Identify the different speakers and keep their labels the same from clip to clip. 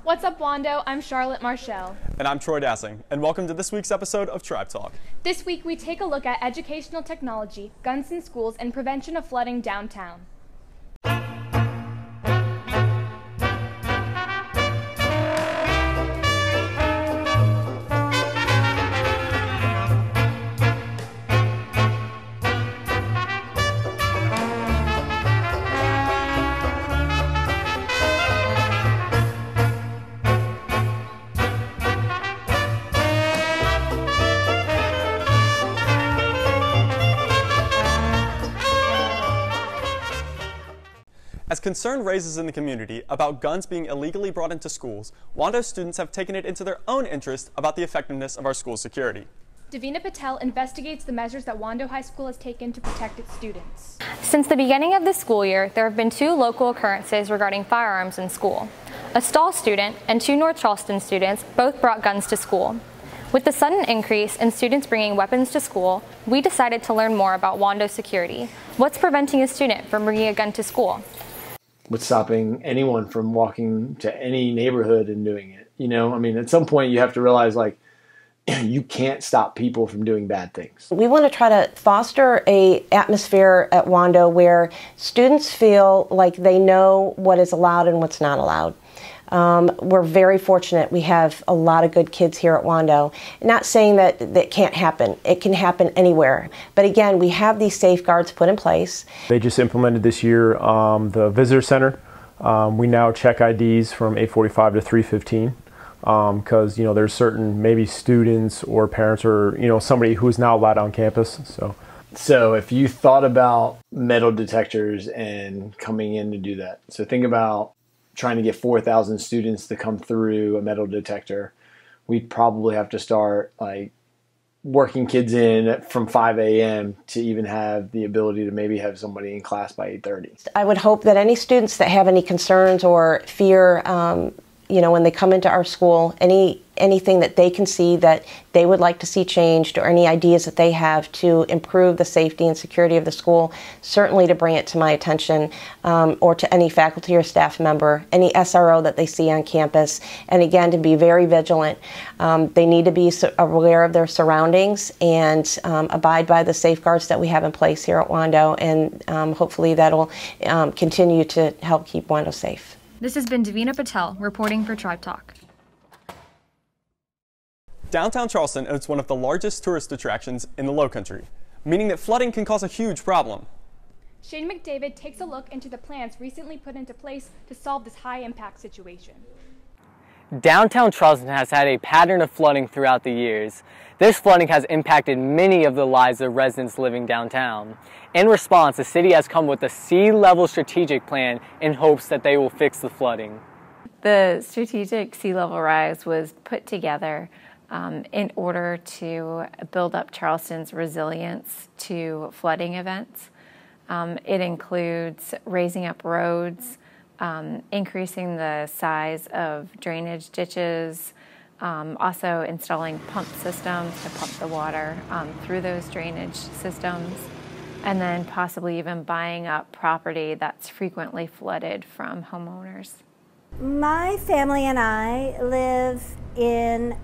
Speaker 1: What's up, Wando? I'm Charlotte Marshall.
Speaker 2: And I'm Troy Dassing, and welcome to this week's episode of Tribe Talk.
Speaker 1: This week we take a look at educational technology, guns in schools, and prevention of flooding downtown.
Speaker 2: As concern raises in the community about guns being illegally brought into schools, Wando students have taken it into their own interest about the effectiveness of our school security.
Speaker 1: Vito Patel investigates the measures that Wando High School has taken to protect its students.
Speaker 3: Since the beginning of the school year, there have been 2 local occurrences regarding firearms in school. A Stall student and 2 North Charleston students both brought guns to school. With the sudden increase in students bringing weapons to school, we decided to learn more about Wando security. What's preventing a student from bringing a gun to school?
Speaker 4: What's stopping anyone from walking to any neighborhood and doing it? You know, I mean, at some point you have to realize, like, you can't stop people from doing bad things.
Speaker 5: We want to try to foster an atmosphere at Wando where students feel like they know what is allowed and what's not allowed. We're very fortunate. We have a lot of good kids here at Wando. Not saying that that can't happen. It can happen anywhere. But again, we have these safeguards put in place.
Speaker 6: They just implemented this year the visitor center. We now check IDs from 8:45 to 3:15 because there's certain maybe students or parents or somebody who is now allowed on campus.
Speaker 4: So if you thought about metal detectors and coming in to do that, so think about trying to get 4,000 students to come through a metal detector, we'd probably have to start like working kids in from 5 a.m. to even have the ability to maybe have somebody in class by 8:30.
Speaker 5: I would hope that any students that have any concerns or fear, when they come into our school, anything that they can see that they would like to see changed or any ideas that they have to improve the safety and security of the school, certainly to bring it to my attention or to any faculty or staff member, any SRO that they see on campus, and again, to be very vigilant. They need to be aware of their surroundings and abide by the safeguards that we have in place here at Wando, and hopefully that'll continue to help keep Wando safe.
Speaker 3: This has been Vito Patel reporting for Tribe Talk.
Speaker 2: Downtown Charleston is one of the largest tourist attractions in the Lowcountry, meaning that flooding can cause a huge problem.
Speaker 1: Shane McDavid takes a look into the plans recently put into place to solve this high-impact situation.
Speaker 7: Downtown Charleston has had a pattern of flooding throughout the years. This flooding has impacted many of the lives of residents living downtown. In response, the city has come with a sea-level strategic plan in hopes that they will fix the flooding.
Speaker 8: The strategic sea level rise was put together in order to build up Charleston's resilience to flooding events. It includes raising up roads, increasing the size of drainage ditches, also installing pump systems to pump the water through those drainage systems, and then possibly even buying up property that's frequently flooded from homeowners.
Speaker 9: My family and I live in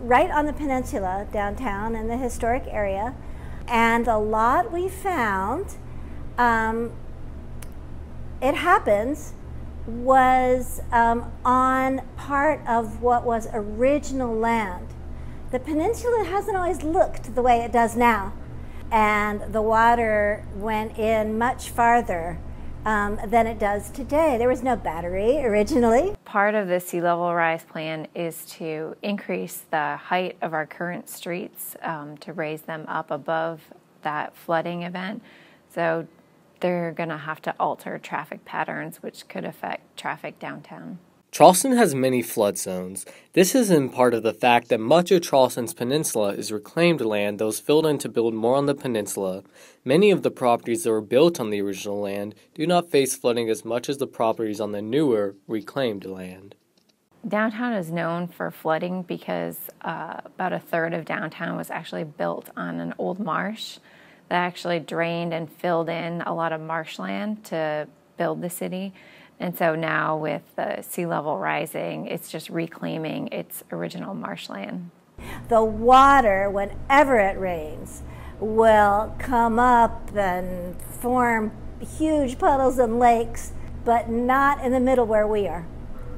Speaker 9: right on the peninsula downtown in the historic area, and the lot we found, it happens, was on part of what was original land. The peninsula hasn't always looked the way it does now, and the water went in much farther than it does today. There was no battery originally.
Speaker 8: Part of the sea level rise plan is to increase the height of our current streets to raise them up above that flooding event. So they're going to have to alter traffic patterns, which could affect traffic downtown.
Speaker 7: Charleston has many flood zones. This is in part of the fact that much of Charleston's peninsula is reclaimed land that was filled in to build more on the peninsula. Many of the properties that were built on the original land do not face flooding as much as the properties on the newer, reclaimed land.
Speaker 8: Downtown is known for flooding because about a third of downtown was actually built on an old marsh that actually drained and filled in a lot of marshland to build the city. And so now with the sea level rising, it's just reclaiming its original marshland.
Speaker 9: The water, whenever it rains, will come up and form huge puddles and lakes, but not in the middle where we are.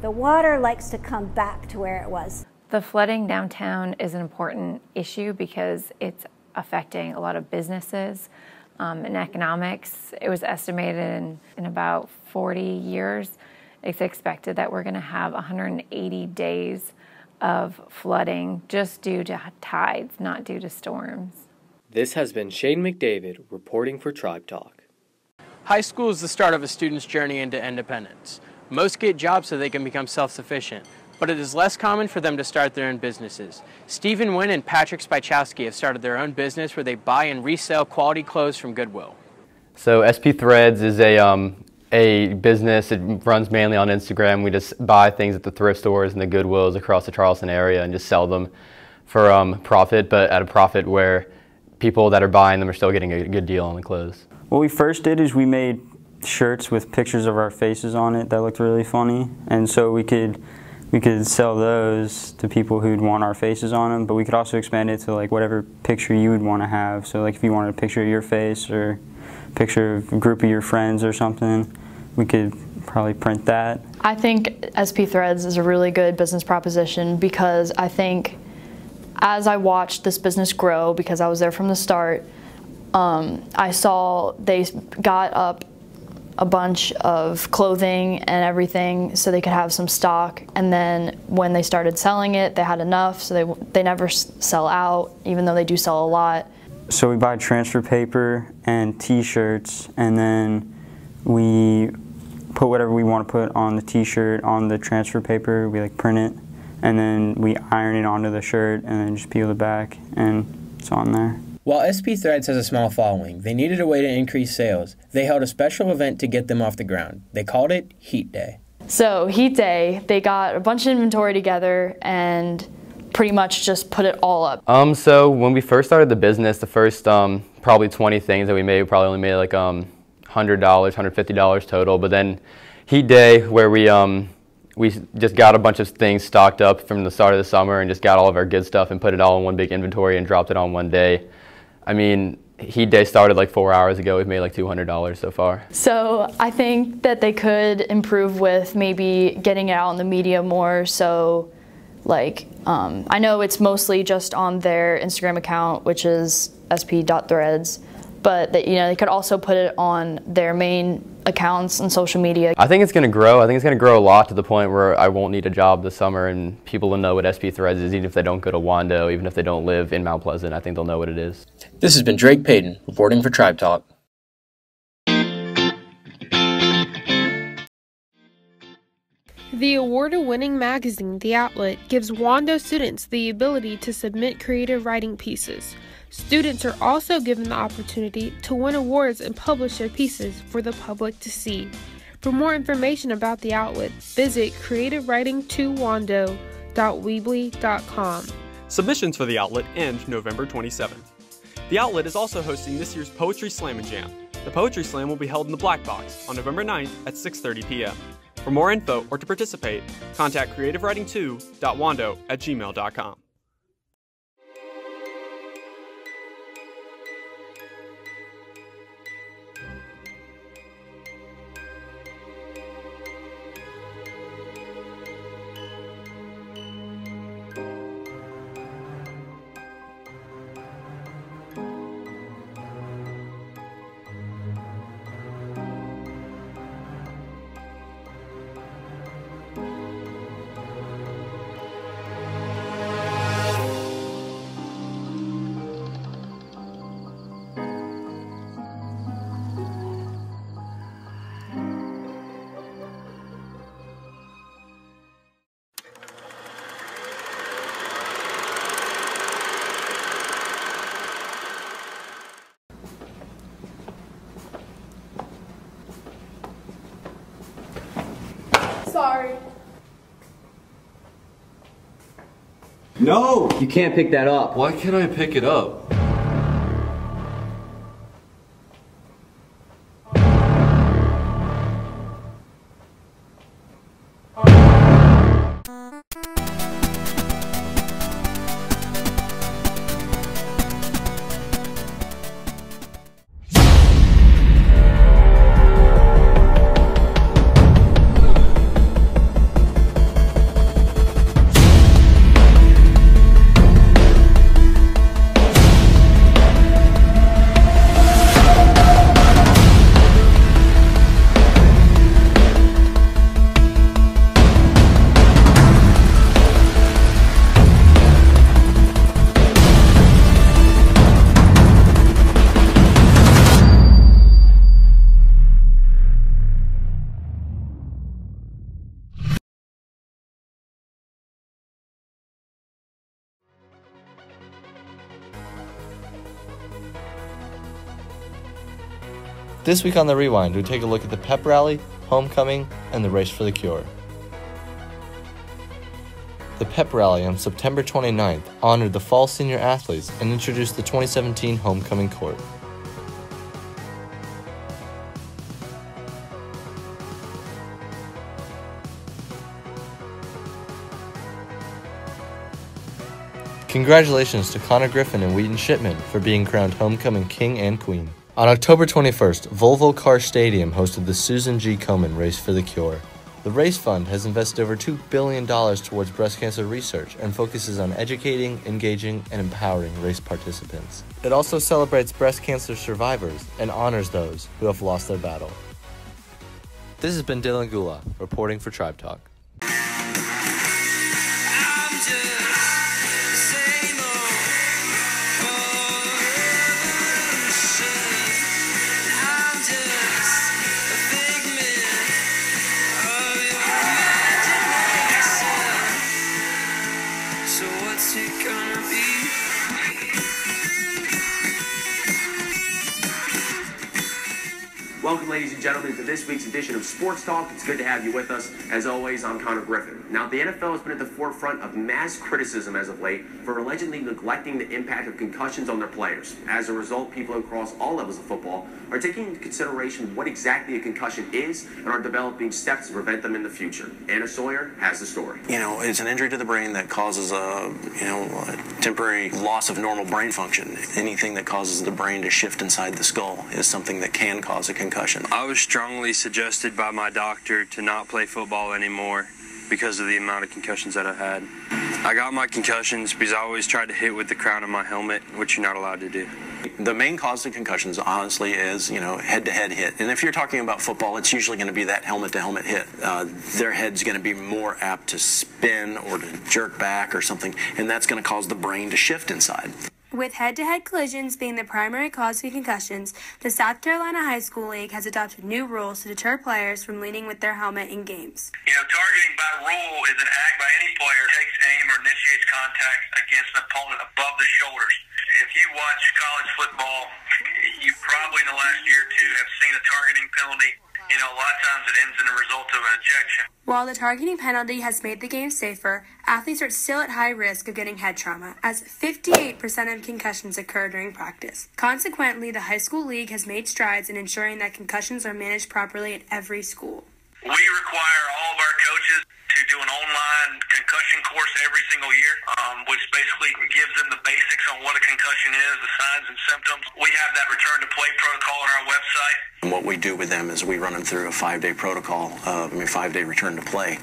Speaker 9: The water likes to come back to where it was.
Speaker 8: The flooding downtown is an important issue because it's affecting a lot of businesses and economics. It was estimated in about 40 years, it's expected that we're going to have 180 days of flooding just due to tides, not due to storms.
Speaker 7: This has been Shane McDavid reporting for Tribe Talk.
Speaker 10: High school is the start of a student's journey into independence. Most get jobs so they can become self-sufficient, but it is less common for them to start their own businesses. Stephen Nguyen and Patrick Spychowski have started their own business where they buy and resell quality clothes from Goodwill.
Speaker 11: So SP Threads is a business. It runs mainly on Instagram. We just buy things at the thrift stores and the Goodwills across the Charleston area and just sell them for profit, but at a profit where people that are buying them are still getting a good deal on the clothes.
Speaker 12: What we first did is we made shirts with pictures of our faces on it that looked really funny, and so we could sell those to people who'd want our faces on them, but we could also expand it to like whatever picture you would want to have. So like if you wanted a picture of your face or a picture of a group of your friends or something, we could probably print that.
Speaker 13: I think SP Threads is a really good business proposition because I think as I watched this business grow, because I was there from the start, I saw they got up a bunch of clothing and everything so they could have some stock, and then when they started selling it, they had enough, so they never sell out, even though they do sell a lot.
Speaker 12: So we buy transfer paper and t-shirts, and then we put whatever we want to put on the t-shirt on the transfer paper. We like print it, and then we iron it onto the shirt and then just peel it back, and it's on there.
Speaker 14: While SP Threads has a small following, they needed a way to increase sales. They held a special event to get them off the ground. They called it Heat Day.
Speaker 13: So Heat Day, they got a bunch of inventory together and pretty much just put it all up.
Speaker 11: So when we first started the business, the first probably 20 things that we made, we probably only made like $100, $150 total. But then Heat Day, where we just got a bunch of things stocked up from the start of the summer and just got all of our good stuff and put it all in one big inventory and dropped it on one day. I mean, Heat Day started like 4 hours ago. We've made like $200 so far.
Speaker 13: So I think that they could improve with maybe getting it out in the media more. So like, I know it's mostly just on their Instagram account, which is sp.threads, but that, they could also put it on their main accounts and social media.
Speaker 11: I think it's going to grow. I think it's going to grow a lot to the point where I won't need a job this summer and people will know what SP Threads is, even if they don't go to Wando, even if they don't live in Mount Pleasant. I think they'll know what it is.
Speaker 14: This has been Drake Payton reporting for Tribe Talk.
Speaker 15: The award-winning magazine, The Outlet, gives Wando students the ability to submit creative writing pieces. Students are also given the opportunity to win awards and publish their pieces for the public to see. For more information about The Outlet, visit creativewriting2wando.weebly.com.
Speaker 2: Submissions for The Outlet end November 27th. The Outlet is also hosting this year's Poetry Slam and Jam. The Poetry Slam will be held in the Black Box on November 9th at 6:30 p.m. For more info or to participate, contact creativewriting2.wando@gmail.com.
Speaker 15: Sorry.
Speaker 16: No! You can't pick that up. Why can't I pick it up?
Speaker 17: This week on The Rewind, we take a look at the pep rally, homecoming, and the race for the cure. The pep rally on September 29th honored the fall senior athletes and introduced the 2017 homecoming court. Congratulations to Connor Griffin and Wheaton Shipman for being crowned homecoming king and queen. On October 21st, Volvo Car Stadium hosted the Susan G. Komen Race for the Cure. The race fund has invested over $2 billion towards breast cancer research and focuses on educating, engaging, and empowering race participants. It also celebrates breast cancer survivors and honors those who have lost their battle. This has been Dylan Gula, reporting for Tribe Talk.
Speaker 18: Welcome, ladies and gentlemen, to this week's edition of Sports Talk. It's good to have you with us. As always, I'm Connor Griffin. Now, the NFL has been at the forefront of mass criticism as of late for allegedly neglecting the impact of concussions on their players. As a result, people across all levels of football are taking into consideration what exactly a concussion is and are developing steps to prevent them in the future. Anna Sawyer has the story.
Speaker 19: You know, it's an injury to the brain that causes a temporary loss of normal brain function. Anything that causes the brain to shift inside the skull is something that can cause a concussion.
Speaker 20: I was strongly suggested by my doctor to not play football anymore because of the amount of concussions that I had. I got my concussions because I always tried to hit with the crown of my helmet, which you're not allowed to do.
Speaker 19: The main cause of concussions, honestly, is, head-to-head hit. And if you're talking about football, it's usually going to be that helmet-to-helmet hit. Their head's going to be more apt to spin or to jerk back or something, and that's going to cause the brain to shift inside.
Speaker 21: With head-to-head collisions being the primary cause of concussions, the South Carolina High School League has adopted new rules to deter players from leaning with their helmet in games.
Speaker 22: Targeting by rule is an act by any player who takes aim or initiates contact against an opponent above the shoulders. If you watch college football, you probably in the last year or two have seen a targeting penalty. A lot of times it ends in the result of an ejection.
Speaker 21: While the targeting penalty has made the game safer, athletes are still at high risk of getting head trauma, as 58% of concussions occur during practice. Consequently, the high school league has made strides in ensuring that concussions are managed properly at every school.
Speaker 22: We require all of our coaches to do an online concussion course every single year, which basically gives them the basics on what a concussion is, the signs and symptoms. We have that return to play protocol on our website.
Speaker 19: And what we do with them is we run them through a 5-day protocol, 5-day return to play.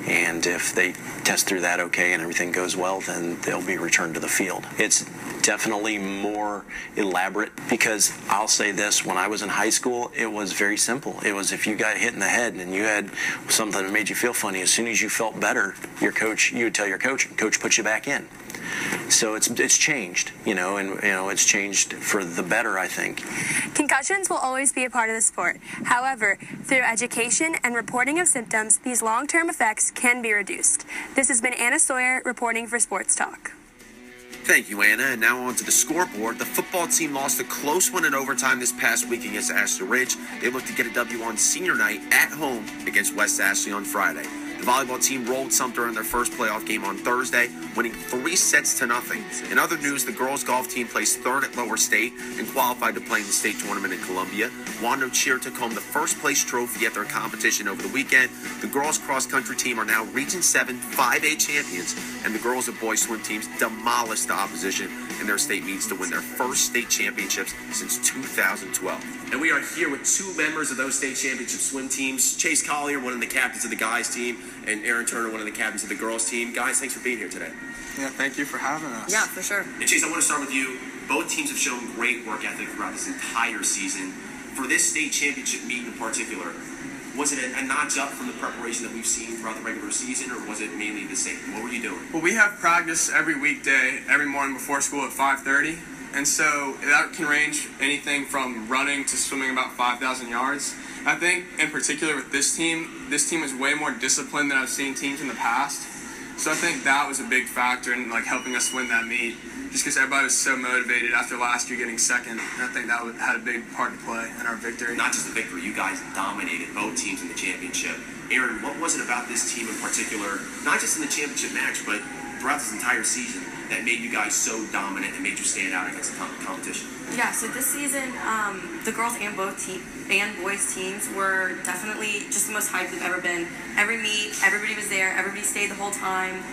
Speaker 19: And if they test through that okay and everything goes well, then they'll be returned to the field. It's definitely more elaborate because I'll say this, when I was in high school, it was very simple. It was if you got hit in the head and you had something that made you feel funny, as soon as you felt better, you would tell your coach, and coach puts you back in. So it's changed, it's changed for the better, I think.
Speaker 21: Concussions will always be a part of the sport. However, through education and reporting of symptoms, these long-term effects can be reduced. This has been Anna Sawyer reporting for Sports Talk.
Speaker 18: Thank you, Anna. And now on to the scoreboard. The football team lost a close one in overtime this past week against Astor Ridge. They look to get a W on senior night at home against West Ashley on Friday. The volleyball team rolled Sumter in their first playoff game on Thursday, winning 3-0. In other news, the girls golf team placed third at Lower State and qualified to play in the state tournament in Columbia. Wando Cheer took home the first place trophy at their competition over the weekend. The girls cross country team are now Region 7 5A champions, and the girls and boys swim teams demolished the opposition in their state meets to win their first state championships since 2012. And we are here with two members of those state championship swim teams, Chase Collier, one of the captains of the guys team, and Aaron Turner, one of the captains of the girls team. Guys, thanks for being here today.
Speaker 23: Yeah, thank you for having us.
Speaker 21: Yeah, for sure.
Speaker 18: And Chase, I want to start with you. Both teams have shown great work ethic throughout this entire season. For this state championship meet in particular, was it a notch up from the preparation that we've seen throughout the regular season, or was it mainly the same? What were you doing?
Speaker 23: Well, we have practice every weekday, every morning before school at 5:30, and so that can range anything from running to swimming about 5,000 yards. I think, in particular with this team is way more disciplined than I've seen teams in the past. So I think that was a big factor in helping us win that meet. just because everybody was so motivated after last year getting second. And I think that had a big part to play in our victory.
Speaker 18: Not just the victory, you guys dominated both teams in the championship. Aaron, what was it about this team in particular, not just in the championship match, but throughout this entire season, that made you guys so dominant and made you stand out against the competition?
Speaker 4: Yeah, so this season, the girls and boys teams were definitely just the most hyped they've ever been. Every meet, everybody was there, everybody stayed the whole time.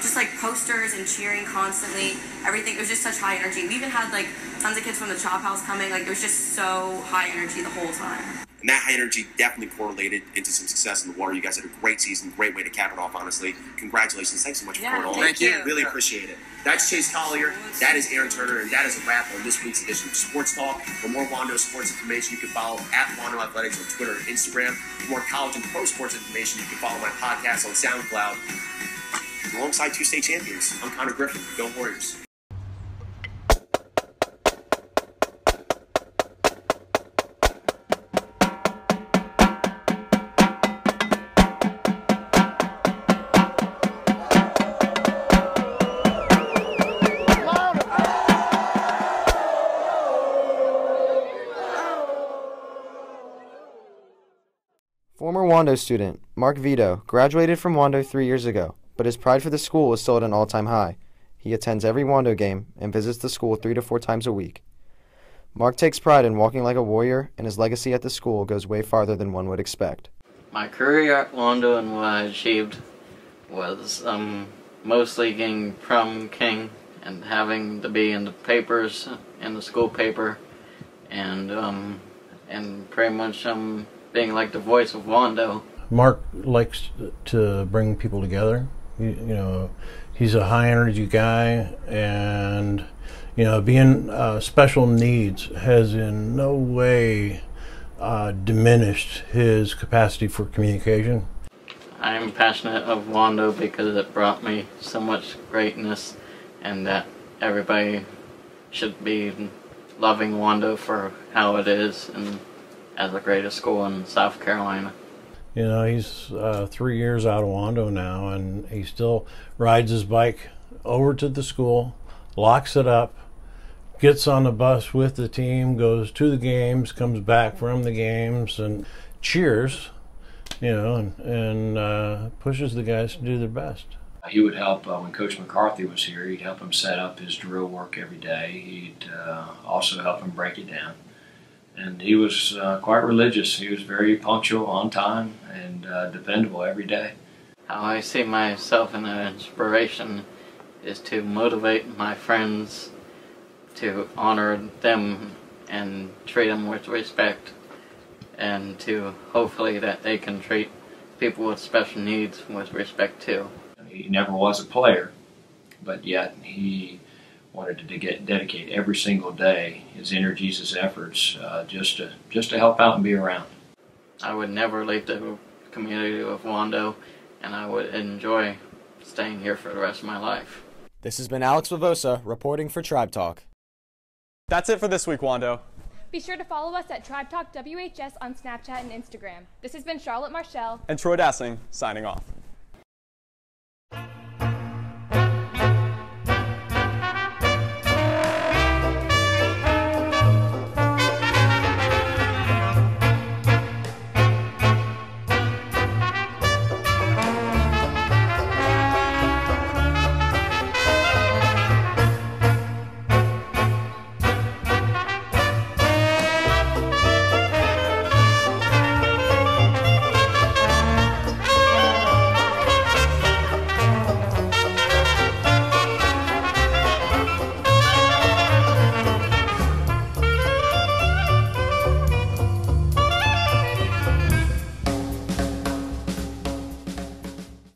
Speaker 4: Just like posters and cheering constantly, everything. It was just such high energy. We even had like tons of kids from the Chop House coming. Like it was just so high energy the whole time.
Speaker 18: And that high energy definitely correlated into some success in the water. You guys had a great season, great way to cap it off, honestly. Congratulations. Thanks so much for coming on.
Speaker 4: Thank you.
Speaker 18: Really appreciate it. That's Chase Collier, that is Aaron Turner, and that is a wrap on this week's edition of Sports Talk. For more Wando sports information, you can follow @Wando Athletics on Twitter and Instagram. For more college and pro sports information, you can follow my podcast on SoundCloud. Alongside two state champions, I'm Connor Griffin. Go Warriors.
Speaker 5: Former Wando student Mark Vito graduated from Wando 3 years ago, but his pride for the school is still at an all-time high. He attends every Wando game and visits the school 3 to 4 times a week. Mark takes pride in walking like a warrior, and his legacy at the school goes way farther than one would expect.
Speaker 6: My career at Wando and what I achieved was mostly getting prom king and having to be in the papers, in the school paper, and pretty much being like the voice of Wando.
Speaker 24: Mark likes to bring people together. You know, he's a high energy guy, and you know, being special needs has in no way diminished his capacity for communication.
Speaker 6: I'm passionate of Wando because it brought me so much greatness, and that everybody should be loving Wando for how it is and as the greatest school in South Carolina.
Speaker 24: You know, he's 3 years out of Wando now, and he still rides his bike over to the school, locks it up, gets on the bus with the team, goes to the games, comes back from the games, and cheers, you know, and pushes the guys to do their best.
Speaker 25: He would help when Coach McCarthy was here. He'd help him set up his drill work every day. He'd also help him break it down. And he was quite religious. He was very punctual, on time, and dependable every day.
Speaker 6: How I see myself in an inspiration is to motivate my friends, to honor them and treat them with respect, and to hopefully that they can treat people with special needs with respect too.
Speaker 25: He never was a player, but yet he wanted to dedicate every single day his energies, his efforts, just to help out and be around.
Speaker 6: I would never leave the community of Wando, and I would enjoy staying here for the rest of my life.
Speaker 26: This has been Alex Vivosa reporting for Tribe Talk.
Speaker 2: That's it for this week, Wando.
Speaker 1: Be sure to follow us at Tribe Talk WHS on Snapchat and Instagram. This has been Charlotte Marshall
Speaker 2: and Troy Dassing signing off.